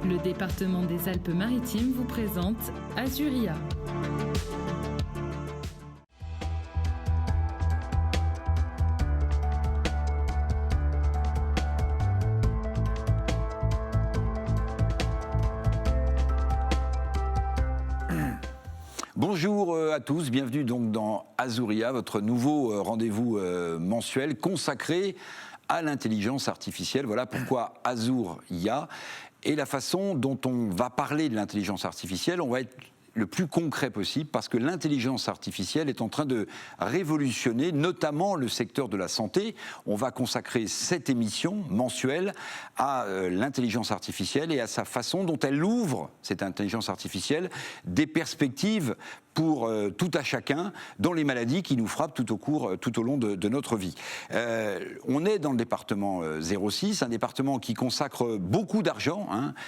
Le département des Alpes-Maritimes vous présente Azuria. Bonjour à tous, bienvenue donc dans Azuria, votre nouveau rendez-vous mensuel consacré à l'intelligence artificielle. Voilà pourquoi Azuria. Et la façon dont on va parler de l'intelligence artificielle, on va être le plus concret possible, parce que l'intelligence artificielle est en train de révolutionner, notamment le secteur de la santé. On va consacrer cette émission mensuelle à l'intelligence artificielle et à sa façon dont elle ouvre, cette intelligence artificielle, des perspectives pour tout à chacun dans les maladies qui nous frappent tout au long de notre vie. On est dans le département 06, un département qui consacre beaucoup d'argent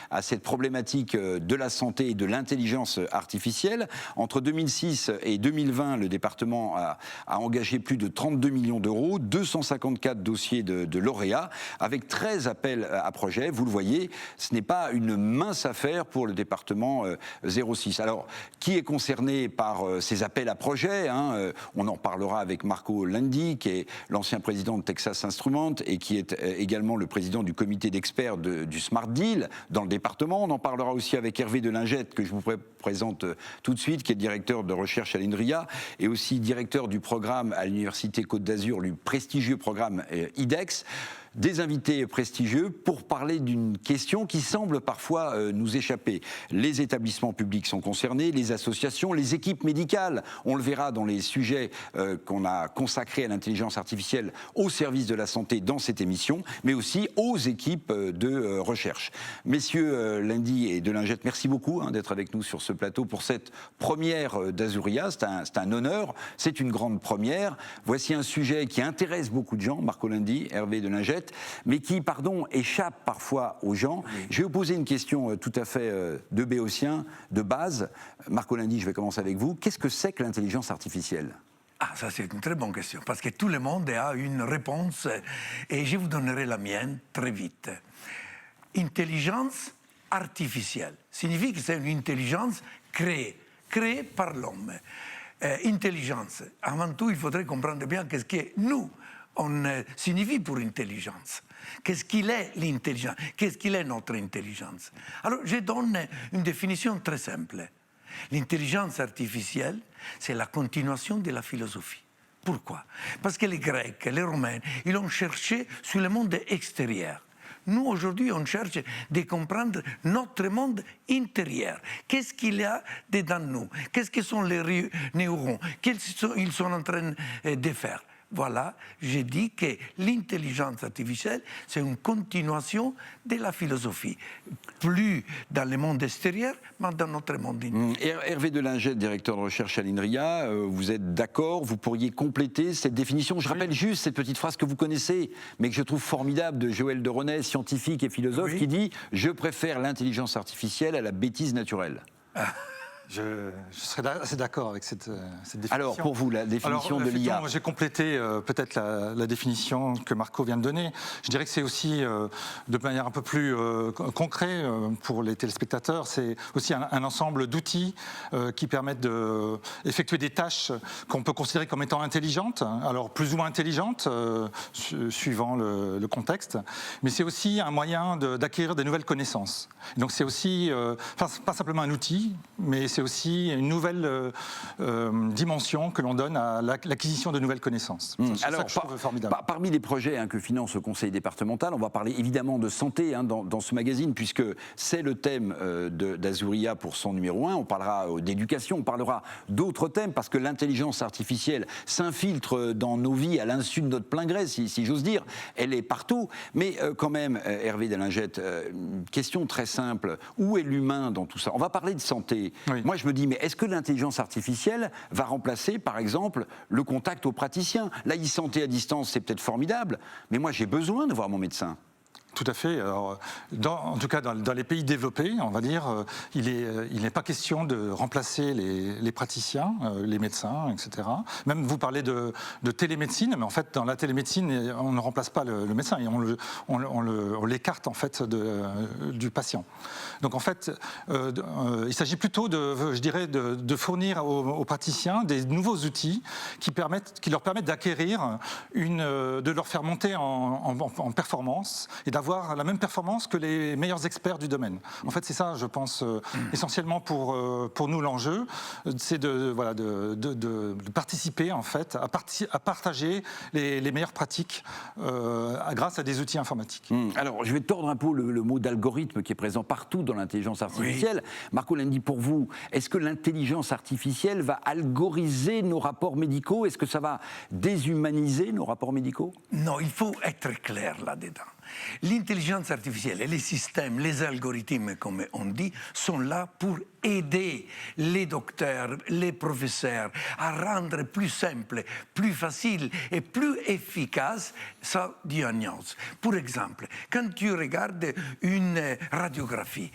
à cette problématique de la santé et de l'intelligence artificielle. Entre 2006 et 2020, le département a engagé plus de 32 millions d'euros, 254 dossiers de lauréats, avec 13 appels à projets. Vous le voyez, ce n'est pas une mince affaire pour le département 06. Alors, qui est concerné par ces appels à projets, on en parlera avec Marco Landi, qui est l'ancien président de Texas Instruments et qui est également le président du comité d'experts du Smart Deal dans le département. On en parlera aussi avec Hervé Delingette, que je vous présente tout de suite, qui est directeur de recherche à l'INRIA et aussi directeur du programme à l'Université Côte d'Azur, le prestigieux programme IDEX. Des invités prestigieux pour parler d'une question qui semble parfois nous échapper. Les établissements publics sont concernés, les associations, les équipes médicales. On le verra dans les sujets qu'on a consacrés à l'intelligence artificielle au service de la santé dans cette émission, mais aussi aux équipes de recherche. Messieurs Landi et Delingette, merci beaucoup d'être avec nous sur ce plateau pour cette première d'Azuria. C'est un honneur, c'est une grande première. Voici un sujet qui intéresse beaucoup de gens, Marco Landi, Hervé Delingette, mais qui, échappe parfois aux gens. Oui. Je vais vous poser une question tout à fait de béotien, de base. Marco Landi, je vais commencer avec vous. Qu'est-ce que c'est que l'intelligence artificielle ? Ça c'est une très bonne question, parce que tout le monde a une réponse, et je vous donnerai la mienne très vite. Intelligence artificielle signifie que c'est une intelligence créée par l'homme. Intelligence, avant tout, il faudrait comprendre bien qu'est-ce que nous, on signifie pour intelligence. Qu'est-ce qu'il est l'intelligence? Qu'est-ce qu'il est notre intelligence? Alors, je donne une définition très simple. L'intelligence artificielle, c'est la continuation de la philosophie. Pourquoi? Parce que les Grecs, les Romains, ils ont cherché sur le monde extérieur. Nous, aujourd'hui, on cherche de comprendre notre monde intérieur. Qu'est-ce qu'il y a dedans nous? Qu'est-ce que sont les neurones? Qu'est-ce qu'ils sont en train de faire? Voilà, j'ai dit que l'intelligence artificielle, c'est une continuation de la philosophie. Plus dans le monde extérieur, mais dans notre monde intérieur. Hervé Delingette, directeur de recherche à l'INRIA, vous êtes d'accord? Vous pourriez compléter cette définition? Je rappelle juste cette petite phrase que vous connaissez, mais que je trouve formidable, de Joël de Renay, scientifique et philosophe, qui dit « Je préfère l'intelligence artificielle à la bêtise naturelle ». Je serais assez d'accord avec cette définition. Alors, pour vous, la définition de l'IA? J'ai complété peut-être la définition que Marco vient de donner. Je dirais que c'est aussi, de manière un peu plus concrète pour les téléspectateurs, c'est aussi un ensemble d'outils qui permettent d'effectuer des tâches qu'on peut considérer comme étant intelligentes, alors plus ou moins intelligentes, suivant le contexte, mais c'est aussi un moyen d'acquérir des nouvelles connaissances. Donc c'est aussi, pas simplement un outil, mais c'est aussi une nouvelle dimension que l'on donne à l'acquisition de nouvelles connaissances. Alors, ça que je trouve formidable. Parmi les projets que finance le Conseil départemental, on va parler évidemment de santé dans ce magazine, puisque c'est le thème d'Azuria pour son numéro 1. On parlera d'éducation, on parlera d'autres thèmes, parce que l'intelligence artificielle s'infiltre dans nos vies à l'insu de notre plein gré, si j'ose dire. Elle est partout. Mais quand même, Hervé Delingette, une question très simple. Où est l'humain dans tout ça? On va parler de santé. Oui. Moi, je me dis, mais est-ce que l'intelligence artificielle va remplacer, par exemple, le contact aux praticiens? La e-santé à distance, c'est peut-être formidable, mais moi, j'ai besoin de voir mon médecin. Tout à fait. Alors, en tout cas, dans les pays développés, on va dire, il n'est pas question de remplacer les praticiens, les médecins, etc. Même vous parlez de télémédecine, mais en fait, dans la télémédecine, on ne remplace pas le médecin et on l'écarte en fait du patient. Donc en fait, il s'agit plutôt de fournir aux praticiens des nouveaux outils qui leur permettent d'acquérir de leur faire monter en performance et d'avoir la même performance que les meilleurs experts du domaine. En fait, c'est ça, je pense, essentiellement pour nous l'enjeu, c'est de participer en fait à partager les meilleures pratiques grâce à des outils informatiques. Alors, je vais tordre un peu le mot d'algorithme qui est présent partout dans l'intelligence artificielle. Oui. Marco Landi, pour vous, est-ce que l'intelligence artificielle va algoriser nos rapports médicaux? Est-ce que ça va déshumaniser nos rapports médicaux? Non, il faut être clair là-dedans. L'intelligence artificielle et les systèmes, les algorithmes, comme on dit, sont là pour aider les docteurs, les professeurs à rendre plus simple, plus facile et plus efficace sa diagnose. Pour exemple, quand tu regardes une radiographie,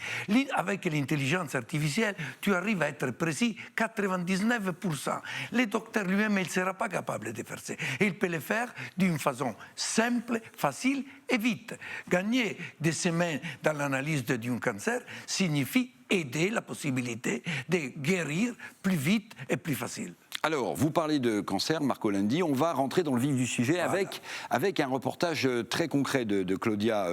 avec l'intelligence artificielle, tu arrives à être précis 99%. Le docteur lui-même, il ne sera pas capable de faire ça. Il peut le faire d'une façon simple, facile et vite. Gagner des semaines dans l'analyse d'un cancer signifie aider la possibilité de guérir plus vite et plus facile. Alors, vous parlez de cancer, Marco Landi, on va rentrer dans le vif du sujet avec un reportage très concret de Claudia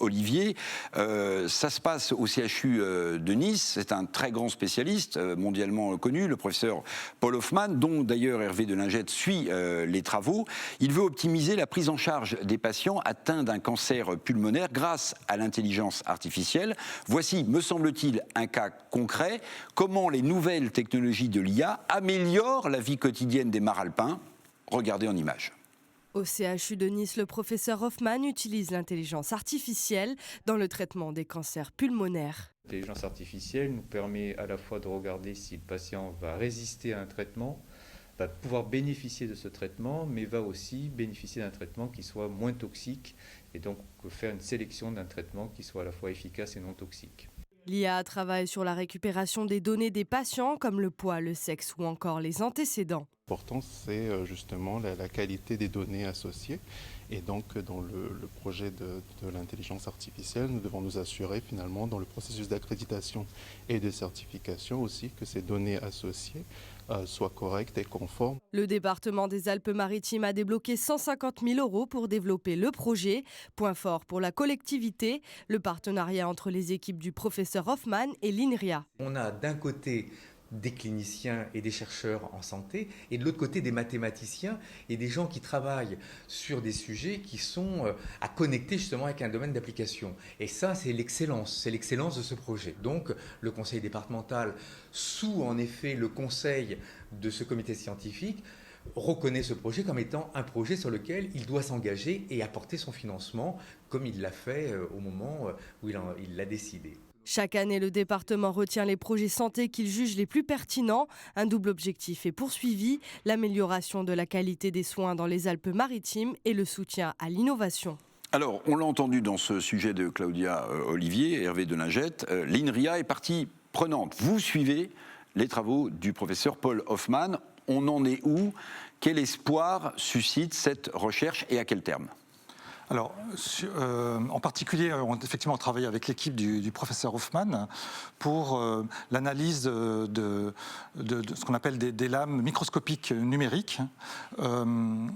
Olivier. Ça se passe au CHU de Nice, c'est un très grand spécialiste mondialement connu, le professeur Paul Hoffman, dont d'ailleurs Hervé de Lingette suit les travaux. Il veut optimiser la prise en charge des patients atteints d'un cancer pulmonaire grâce à l'intelligence artificielle. Voici, me semble-t-il, un cas concret, comment les nouvelles technologies de l'IA améliorent la vie quotidienne des maralpins. Regardez en images. Au CHU de Nice, le professeur Hoffman utilise l'intelligence artificielle dans le traitement des cancers pulmonaires. L'intelligence artificielle nous permet à la fois de regarder si le patient va résister à un traitement, va pouvoir bénéficier de ce traitement, mais va aussi bénéficier d'un traitement qui soit moins toxique et donc faire une sélection d'un traitement qui soit à la fois efficace et non toxique. L'IA travaille sur la récupération des données des patients comme le poids, le sexe ou encore les antécédents. L'important, c'est justement la qualité des données associées. Et donc, dans le projet de l'intelligence artificielle, nous devons nous assurer finalement, dans le processus d'accréditation et de certification aussi, que ces données associées soient correctes et conformes. Le département des Alpes-Maritimes a débloqué 150 000 € pour développer le projet. Point fort pour la collectivité, le partenariat entre les équipes du professeur Hoffman et l'INRIA. On a d'un côté des cliniciens et des chercheurs en santé, et de l'autre côté des mathématiciens et des gens qui travaillent sur des sujets qui sont à connecter justement avec un domaine d'application. Et ça, c'est l'excellence de ce projet. Donc, le conseil départemental, sous en effet le conseil de ce comité scientifique, reconnaît ce projet comme étant un projet sur lequel il doit s'engager et apporter son financement, comme il l'a fait au moment où il l'a décidé. Chaque année, le département retient les projets santé qu'il juge les plus pertinents. Un double objectif est poursuivi, l'amélioration de la qualité des soins dans les Alpes-Maritimes et le soutien à l'innovation. Alors, on l'a entendu dans ce sujet de Claudia Olivier, Hervé de Lingette, l'INRIA est partie prenante. Vous suivez les travaux du professeur Paul Hoffman. On en est où? Quel espoir suscite cette recherche et à quel terme? Alors, en particulier, on a effectivement travaillé avec l'équipe du professeur Hoffman pour l'analyse de ce qu'on appelle des lames microscopiques numériques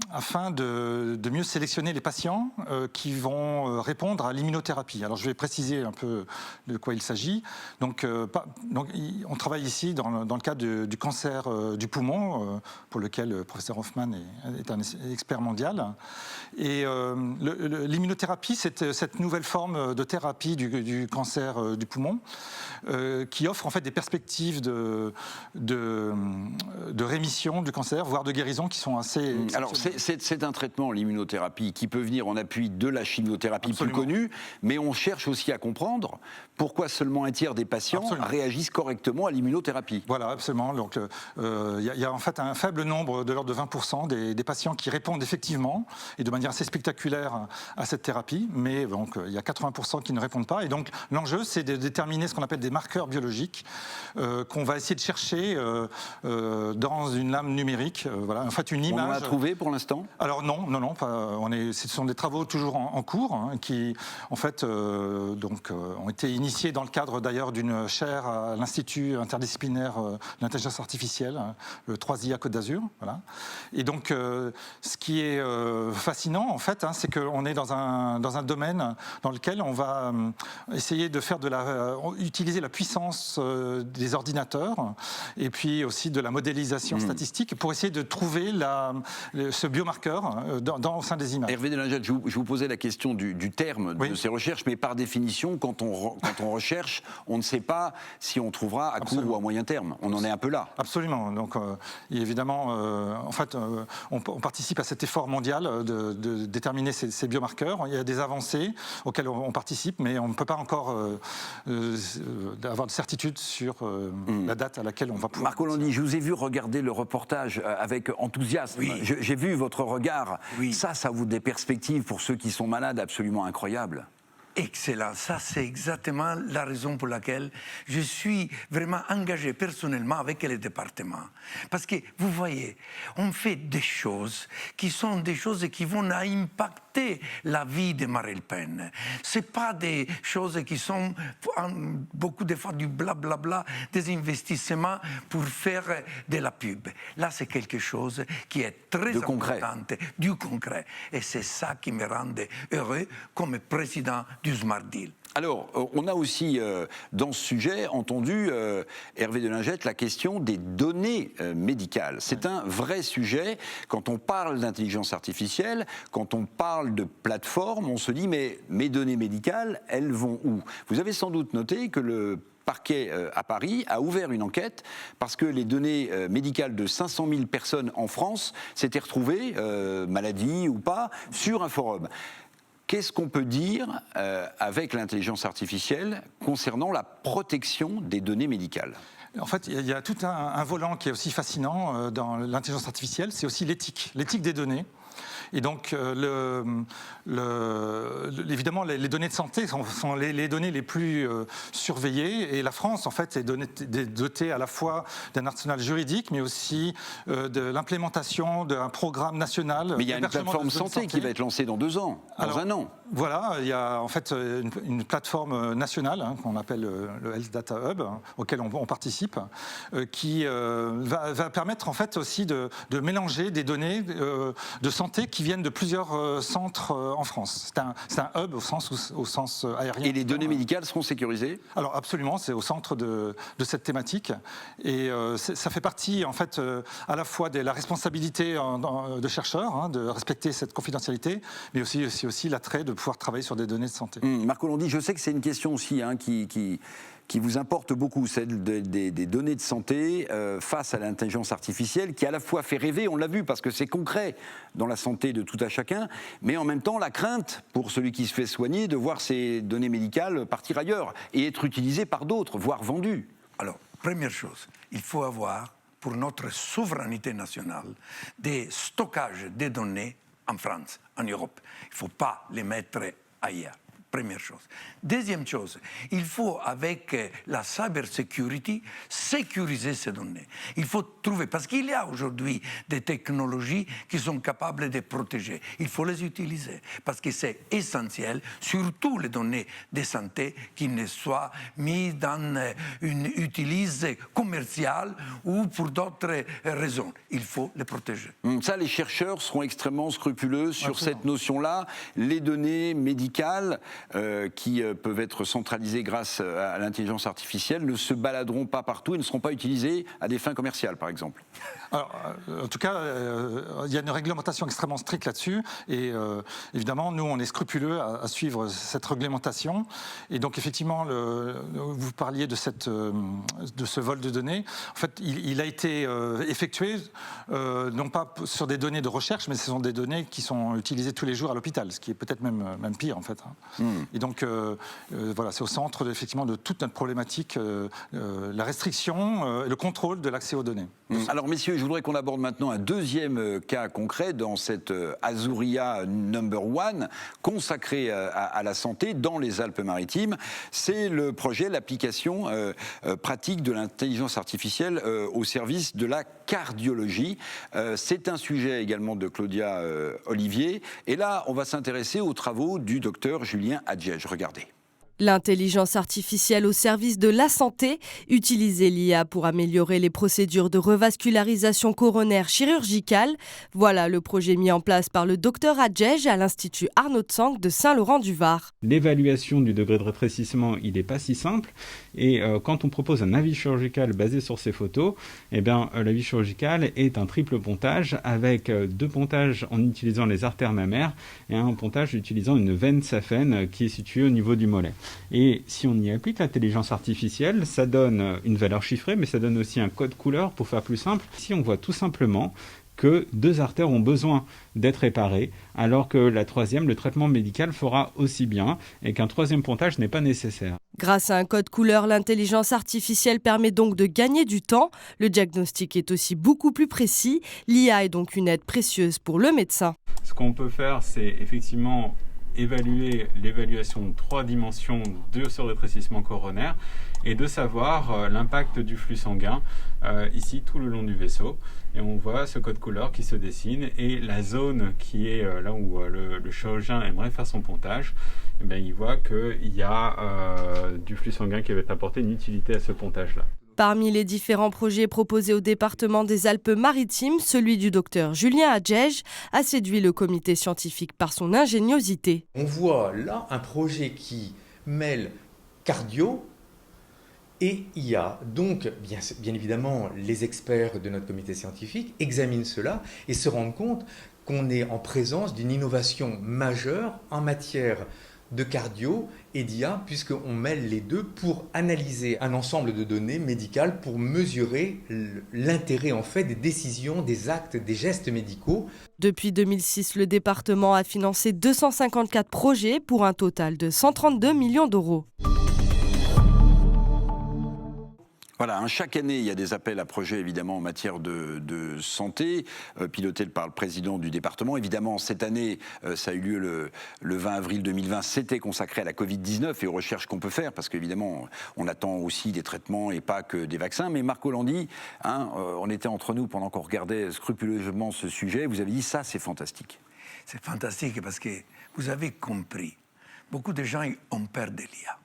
afin de mieux sélectionner les patients qui vont répondre à l'immunothérapie. Alors, je vais préciser un peu de quoi il s'agit. Donc, on travaille ici dans le cadre du cancer du poumon, pour lequel le professeur Hoffman est un expert mondial. Et l'immunothérapie, c'est cette nouvelle forme de thérapie du cancer du poumon qui offre en fait des perspectives de rémission du cancer, voire de guérison qui sont assez... Alors c'est un traitement, l'immunothérapie, qui peut venir en appui de la chimiothérapie plus connue, mais on cherche aussi à comprendre pourquoi seulement un tiers des patients réagissent correctement à l'immunothérapie. Voilà, absolument. Donc il y a en fait un faible nombre, de l'ordre de 20% des patients qui répondent effectivement et de manière assez spectaculaire à cette thérapie, mais donc, il y a 80% qui ne répondent pas. Et donc l'enjeu, c'est de déterminer ce qu'on appelle des marqueurs biologiques qu'on va essayer de chercher dans une lame numérique. Voilà, en fait, une image. On en a trouvé pour l'instant? Alors non, ce sont des travaux toujours en cours qui, en fait, ont été initiés dans le cadre d'ailleurs d'une chaire à l'Institut interdisciplinaire de l'intelligence artificielle, le 3I à Côte d'Azur. Voilà. Et donc, ce qui est fascinant, en fait, c'est qu'on est dans un domaine dans lequel on va essayer de faire utiliser la puissance des ordinateurs et puis aussi de la modélisation statistique pour essayer de trouver ce biomarqueur au sein des images. Hervé de Lingette, je vous posais la question du terme de ces recherches, mais par définition, quand on recherche, on ne sait pas si on trouvera à court ou à moyen terme. On en est un peu là. Absolument. Donc, évidemment, en fait, on participe à cet effort mondial de déterminer ces biomarqueurs. Il y a des avancées auxquelles on participe, mais on ne peut pas encore avoir de certitude sur la date à laquelle on va pouvoir... Marco Landi, je vous ai vu regarder le reportage avec enthousiasme. Oui. J'ai vu votre regard. Oui. Ça ouvre des perspectives pour ceux qui sont malades absolument incroyables. Excellent, ça c'est exactement la raison pour laquelle je suis vraiment engagé personnellement avec les départements. Parce que vous voyez, on fait des choses qui sont des choses qui vont impacter la vie de Marine Le Pen. Ce n'est pas des choses qui sont beaucoup de fois du blablabla, des investissements pour faire de la pub. Là c'est quelque chose qui est très important, du concret. Et c'est ça qui me rend heureux comme président du Smart Deal. Alors, on a aussi, dans ce sujet, entendu, Hervé de Lingette, la question des données médicales. C'est un vrai sujet. Quand on parle d'intelligence artificielle, quand on parle de plateforme, on se dit, mais mes données médicales, elles vont où? Vous avez sans doute noté que le parquet à Paris a ouvert une enquête parce que les données médicales de 500 000 personnes en France s'étaient retrouvées, maladie ou pas, sur un forum. Qu'est-ce qu'on peut dire avec l'intelligence artificielle concernant la protection des données médicales ? En fait, il y a tout un volant qui est aussi fascinant dans l'intelligence artificielle, c'est aussi l'éthique des données. Et donc, évidemment, les données de santé sont les données les plus surveillées. Et la France, en fait, est dotée à la fois d'un arsenal juridique, mais aussi de l'implémentation d'un programme national. Mais il y a une plateforme santé qui va être lancée dans 2 ans, dans un an. Voilà, il y a en fait une plateforme nationale qu'on appelle le Health Data Hub, auquel on participe, qui va permettre en fait aussi de mélanger des données de santé qui viennent de plusieurs centres en France. C'est un hub au sens aérien. Et les données médicales seront sécurisées ? Alors absolument, c'est au centre de cette thématique. Et ça fait partie en fait à la fois de la responsabilité de chercheurs, de respecter cette confidentialité, mais aussi l'attrait de pouvoir travailler sur des données de santé. Marco Landi, je sais que c'est une question aussi qui vous importe beaucoup, celle des données de santé face à l'intelligence artificielle, qui à la fois fait rêver, on l'a vu, parce que c'est concret dans la santé de tout à chacun, mais en même temps la crainte pour celui qui se fait soigner de voir ces données médicales partir ailleurs et être utilisées par d'autres, voire vendues. Alors, première chose, il faut avoir, pour notre souveraineté nationale, des stockages des données en France, en Europe. Il ne faut pas les mettre ailleurs. Première chose. Deuxième chose, il faut, avec la cybersecurity, sécuriser ces données. Il faut trouver, parce qu'il y a aujourd'hui des technologies qui sont capables de protéger. Il faut les utiliser, parce que c'est essentiel, surtout les données de santé, qui ne soient mises dans une utilisation commerciale ou pour d'autres raisons. Il faut les protéger. Ça, les chercheurs seront extrêmement scrupuleux sur cette notion-là. Les données médicales qui peuvent être centralisées grâce à l'intelligence artificielle ne se baladeront pas partout et ne seront pas utilisées à des fins commerciales, par exemple. Alors, en tout cas, il y a une réglementation extrêmement stricte là-dessus et évidemment, nous, on est scrupuleux à suivre cette réglementation. Et donc, effectivement, vous parliez de ce vol de données. En fait, il a été effectué, non pas sur des données de recherche, mais ce sont des données qui sont utilisées tous les jours à l'hôpital, ce qui est peut-être même pire, en fait. Et donc, voilà, c'est au centre effectivement de toute notre problématique, la restriction et le contrôle de l'accès aux données. Alors messieurs, je voudrais qu'on aborde maintenant un deuxième cas concret dans cette Azuria #1 consacrée à la santé dans les Alpes-Maritimes. C'est le projet, l'application pratique de l'intelligence artificielle au service de la cardiologie. C'est un sujet également de Claudia Olivier. Et là, on va s'intéresser aux travaux du docteur Julien Adjège. Regardez. L'intelligence artificielle au service de la santé, utiliser l'IA pour améliorer les procédures de revascularisation coronaire chirurgicale. Voilà le projet mis en place par le docteur Adjège à l'Institut Arnaud Tsang de Saint-Laurent-du-Var. L'évaluation du degré de rétrécissement, il n'est pas si simple. Et quand on propose un avis chirurgical basé sur ces photos, eh bien, l'avis chirurgical est un triple pontage avec 2 pontages en utilisant les artères mammaires et un pontage utilisant une veine saphène qui est située au niveau du mollet. Et si on y applique l'intelligence artificielle, ça donne une valeur chiffrée, mais ça donne aussi un code couleur pour faire plus simple. Ici, on voit tout simplement que 2 artères ont besoin d'être réparées, alors que la troisième, le traitement médical, fera aussi bien, et qu'un 3e pontage n'est pas nécessaire. Grâce à un code couleur, l'intelligence artificielle permet donc de gagner du temps. Le diagnostic est aussi beaucoup plus précis. L'IA est donc une aide précieuse pour le médecin. Ce qu'on peut faire, c'est effectivement évaluer l'évaluation de 3 dimensions de ce rétrécissement coronaire et de savoir l'impact du flux sanguin ici tout le long du vaisseau. Et on voit ce code couleur qui se dessine et la zone qui est là où le chirurgien aimerait faire son pontage, eh bien, il voit qu'il y a du flux sanguin qui va apporter une utilité à ce pontage-là. Parmi les différents projets proposés au département des Alpes-Maritimes, celui du docteur Julien Adjège a séduit le comité scientifique par son ingéniosité. On voit là un projet qui mêle cardio et IA. Donc, bien évidemment, les experts de notre comité scientifique examinent cela et se rendent compte qu'on est en présence d'une innovation majeure en matière de cardio et d'IA, puisqu'on mêle les deux pour analyser un ensemble de données médicales pour mesurer l'intérêt en fait des décisions, des actes, des gestes médicaux. Depuis 2006, le département a financé 254 projets pour un total de 132 millions d'euros. Voilà, chaque année, il y a des appels à projets, évidemment, en matière de santé, pilotés par le président du département. Évidemment, cette année, ça a eu lieu le 20 avril 2020, c'était consacré à la Covid-19 et aux recherches qu'on peut faire, parce qu'évidemment, on attend aussi des traitements et pas que des vaccins. Mais Marco Landi, on était entre nous pendant qu'on regardait scrupuleusement ce sujet, vous avez dit, ça, c'est fantastique. C'est fantastique parce que vous avez compris, beaucoup de gens ont peur de l'IA.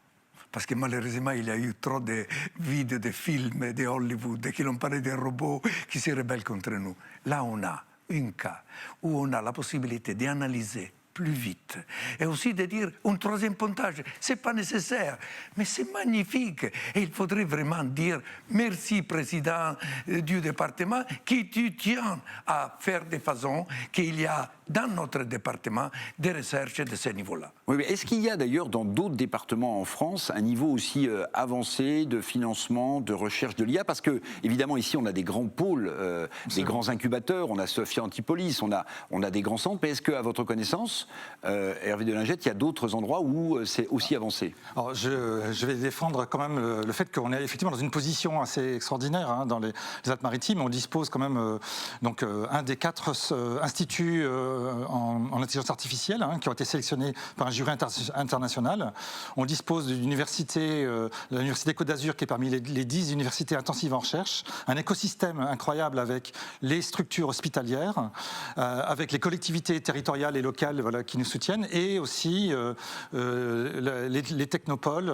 Parce que malheureusement, il y a eu trop de vidéos, de films de Hollywood qui ont parlé des robots qui se rebellent contre nous. Là, on a un cas où on a la possibilité d'analyser plus vite et aussi de dire un 3e pontage, ce n'est pas nécessaire, mais c'est magnifique. Et il faudrait vraiment dire merci, président du département, qui tu tiens à faire de façon qu'il y a dans notre département des recherches de ce niveau-là. Oui, mais est-ce qu'il y a d'ailleurs dans d'autres départements en France un niveau aussi avancé de financement, de recherche de l'IA? Parce que, évidemment, ici, on a des grands pôles, des grands incubateurs, on a Sophia Antipolis, on a des grands centres, mais est-ce qu'à votre connaissance, Hervé de Lingette, il y a d'autres endroits où c'est aussi avancé? Alors, je vais défendre quand même le fait qu'on est effectivement dans une position assez extraordinaire dans les Alpes-Maritimes. On dispose quand même donc, un des 4 instituts en intelligence artificielle qui ont été sélectionnés par un jury international. On dispose d'une université, l'université Côte d'Azur, qui est parmi les 10 universités intensives en recherche, un écosystème incroyable avec les structures hospitalières, avec les collectivités territoriales et locales qui nous soutiennent, et aussi les technopoles,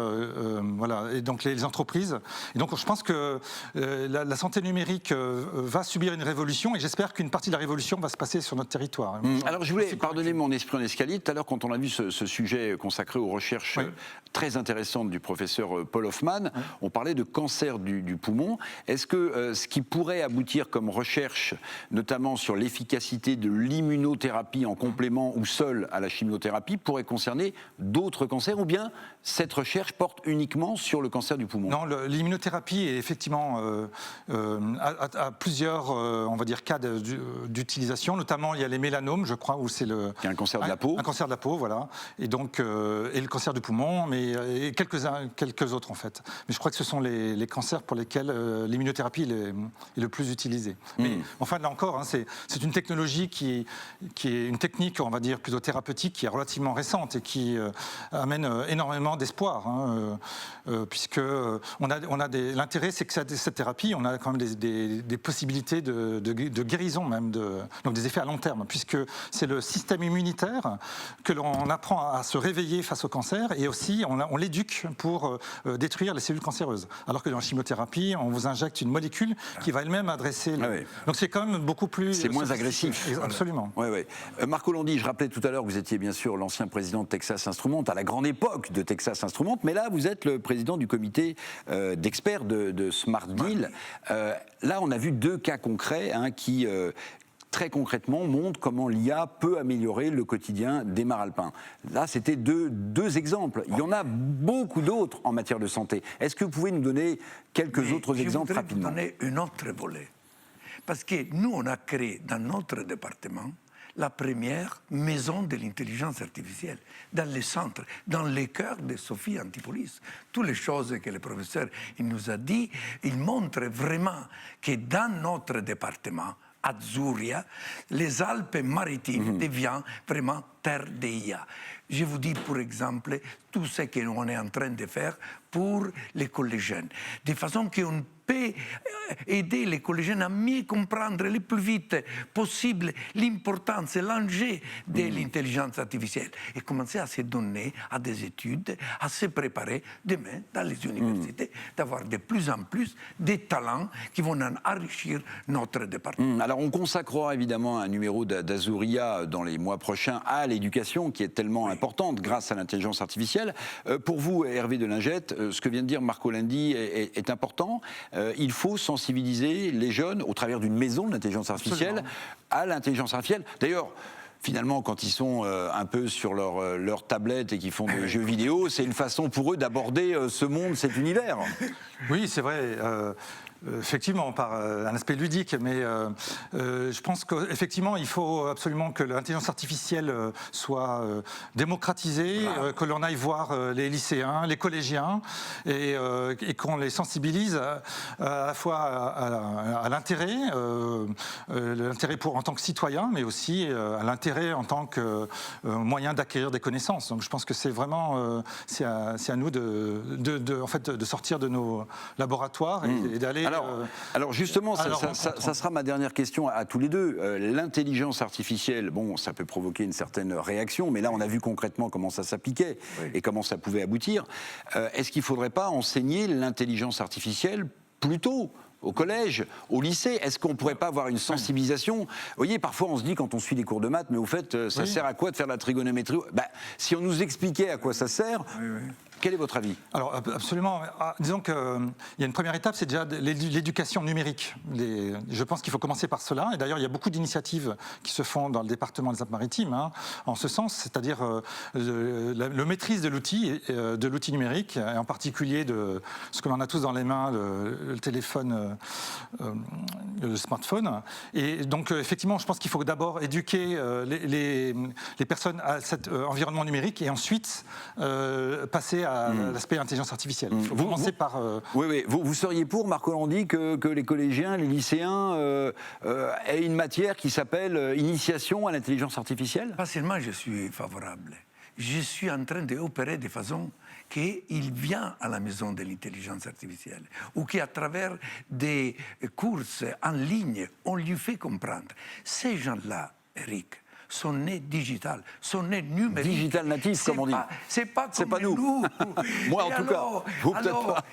et donc les entreprises. Et donc je pense que la santé numérique va subir une révolution, et j'espère qu'une partie de la révolution va se passer sur notre territoire. Alors je voulais pardonner mon esprit en escalier. Tout à l'heure, quand on a vu ce sujet consacré aux recherches très intéressantes du professeur Paul Hoffman, on parlait de cancer du poumon. Est-ce que ce qui pourrait aboutir comme recherche, notamment sur l'efficacité de l'immunothérapie en complément ou seul à la chimiothérapie, pourrait concerner d'autres cancers, ou bien cette recherche porte uniquement sur le cancer du poumon? Non, l'immunothérapie est effectivement à plusieurs on va dire, cas d'utilisation. Notamment, il y a les mélanomes. je crois, où c'est le... Qui est un cancer de la peau. Un cancer de la peau, voilà. Et donc, et le cancer du poumon, et quelques autres, en fait. Mais je crois que ce sont les cancers pour lesquels l'immunothérapie est le plus utilisée. Mais enfin, là encore, hein, c'est une technologie qui est une technique, on va dire, plutôt thérapeutique, qui est relativement récente et qui amène énormément d'espoir, hein, puisque l'intérêt, c'est que cette thérapie, on a quand même des possibilités de guérison même, donc des effets à long terme, puisque c'est le système immunitaire que l'on apprend à se réveiller face au cancer, et aussi on l'éduque pour détruire les cellules cancéreuses. Alors que dans la chimiothérapie, on vous injecte une molécule qui va elle-même adresser... Donc c'est quand même beaucoup plus... C'est moins agressif. Absolument. Ouais. Marco Landi, je rappelais tout à l'heure que vous étiez bien sûr l'ancien président de Texas Instruments, à la grande époque de Texas Instruments, mais là vous êtes le président du comité d'experts de Smart Deal. Là on a vu 2 cas concrets qui... très concrètement, montrent comment l'IA peut améliorer le quotidien des maralpins. Là, c'était deux exemples. Il y en a beaucoup d'autres en matière de santé. Est-ce que vous pouvez nous donner quelques autres exemples rapidement ? Je voudrais vous donner un autre volet. Parce que nous, on a créé dans notre département la première maison de l'intelligence artificielle, dans les centres, dans les cœurs de Sophie Antipolis. Toutes les choses que le professeur il nous a dit, il montre vraiment que dans notre département, Azuria, les Alpes-Maritimes deviennent vraiment terre d'IA. Je vous dis, pour exemple, tout ce qu'on est en train de faire pour les collégiens, de façon qu'on peut aider les collégiens à mieux comprendre le plus vite possible l'importance et l'enjeu de l'intelligence artificielle et commencer à se donner à des études, à se préparer demain dans les universités, d'avoir de plus en plus des talents qui vont enrichir notre département. Alors on consacrera évidemment un numéro d'Azuria dans les mois prochains à l'éducation qui est tellement importante grâce à l'intelligence artificielle. Pour vous, Hervé de Lingette, ce que vient de dire Marco Landi est important. Il faut sensibiliser les jeunes au travers d'une maison de l'intelligence artificielle à l'intelligence artificielle. D'ailleurs, finalement, quand ils sont un peu sur leur tablette et qu'ils font des jeux vidéo, c'est une façon pour eux d'aborder ce monde, cet univers. Oui, c'est vrai. Effectivement, par un aspect ludique, mais je pense qu'effectivement, il faut absolument que l'intelligence artificielle soit démocratisée, que l'on aille voir les lycéens, les collégiens, et qu'on les sensibilise à la fois à l'intérêt, en tant que citoyen, mais aussi à l'intérêt en tant que moyen d'acquérir des connaissances. Donc je pense que c'est vraiment c'est à nous en fait, de sortir de nos laboratoires et d'aller... Alors justement, ça sera ma dernière question à tous les deux. L'intelligence artificielle, bon, ça peut provoquer une certaine réaction, mais là, on a vu concrètement comment ça s'appliquait et comment ça pouvait aboutir. Est-ce qu'il ne faudrait pas enseigner l'intelligence artificielle plus tôt ? Au collège, au lycée, est-ce qu'on ne pourrait pas avoir une sensibilisation ? Vous voyez, parfois on se dit quand on suit des cours de maths, mais au fait, ça sert à quoi de faire de la trigonométrie ? Si on nous expliquait à quoi ça sert... Quel est votre avis ? Alors absolument. Disons qu'il y a une première étape, c'est déjà l'éducation numérique. Je pense qu'il faut commencer par cela. Et d'ailleurs, il y a beaucoup d'initiatives qui se font dans le département des Alpes-Maritimes en ce sens, c'est-à-dire le maîtrise de l'outil numérique, et en particulier de ce que l'on a tous dans les mains, le téléphone, le smartphone. Et donc effectivement, je pense qu'il faut d'abord éduquer les personnes à cet environnement numérique et ensuite passer à l'aspect intelligence artificielle. Il faut commencer par... Oui. Vous seriez pour, Marco Landi, que les collégiens, les lycéens aient une matière qui s'appelle Initiation à l'intelligence artificielle ? Pas seulement je suis favorable. Je suis en train d'opérer de façon qu'il vient à la maison de l'intelligence artificielle ou qu'à travers des courses en ligne, on lui fait comprendre. Ces gens-là, Eric, sont nés digital, sont nés numériques. Digital natif, comme on dit. C'est pas nous. Moi, en tout cas. Vous, peut-être pas.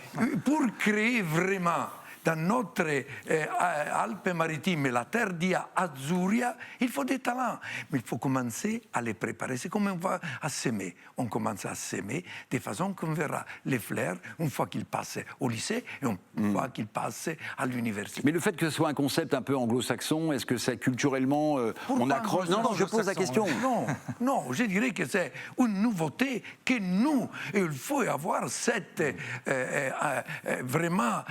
Pour créer vraiment dans notre Alpes-Maritimes, la terre d'IA Azuria, il faut des talents. Mais il faut commencer à les préparer. C'est comme on va à semer. On commence à semer de façon qu'on verra les fleurs une fois qu'ils passent au lycée et une fois qu'ils passent à l'université. Mais le fait que ce soit un concept un peu anglo-saxon, est-ce que c'est culturellement on accroche ? Non, je pose la question. Non, je dirais que c'est une nouveauté que nous, il faut avoir cette vraiment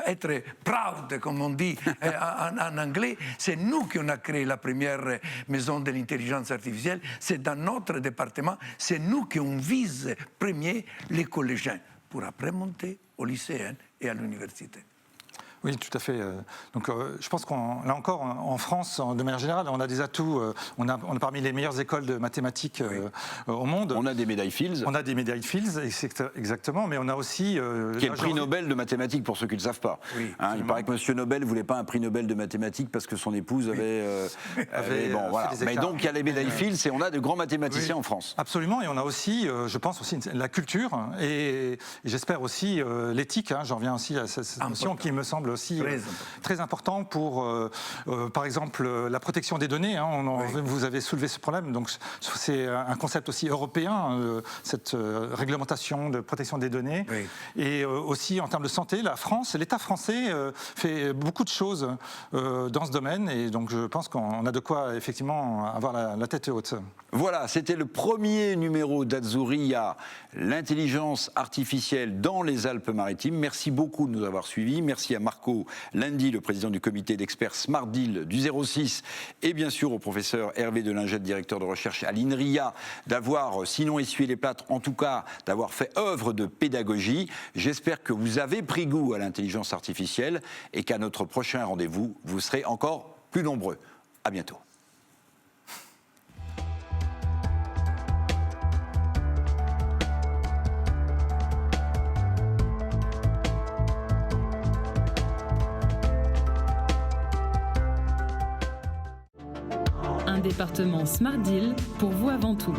être proud, comme on dit en anglais. C'est nous qui avons créé la première maison de l'intelligence artificielle. C'est dans notre département. C'est nous qui on vise premier les collégiens pour après monter au lycéen et à l'université. Oui, tout à fait. Donc, je pense là encore, en France, de manière générale, on a des atouts. On a parmi les meilleures écoles de mathématiques au monde. On a des médailles Fields. On a des médailles Fields, exactement, mais on a aussi... qui est le prix Nobel de mathématiques, pour ceux qui ne le savent pas. Oui, il paraît que M. Nobel ne voulait pas un prix Nobel de mathématiques parce que son épouse avait bon, voilà. Mais donc, il y a les médailles Fields et on a de grands mathématiciens en France. Absolument, et on a aussi, je pense aussi, la culture et j'espère aussi l'éthique. J'en reviens aussi à cette notion qui me semble aussi très important pour, par exemple, la protection des données. Vous avez soulevé ce problème, donc c'est un concept aussi européen, cette réglementation de protection des données. Oui. Et aussi en termes de santé, l'État français fait beaucoup de choses dans ce domaine, et donc je pense qu'on a de quoi effectivement avoir la tête haute. Voilà, c'était le premier numéro d'Azuria, l'intelligence artificielle dans les Alpes-Maritimes. Merci beaucoup de nous avoir suivis. Merci à Marco Landi, le président du comité d'experts Smart Deal du 06, et bien sûr au professeur Hervé Delingette, directeur de recherche à l'INRIA, d'avoir, sinon essuyé les plâtres, en tout cas d'avoir fait œuvre de pédagogie. J'espère que vous avez pris goût à l'intelligence artificielle et qu'à notre prochain rendez-vous, vous serez encore plus nombreux. À bientôt. Un département Smart Deal pour vous avant tout.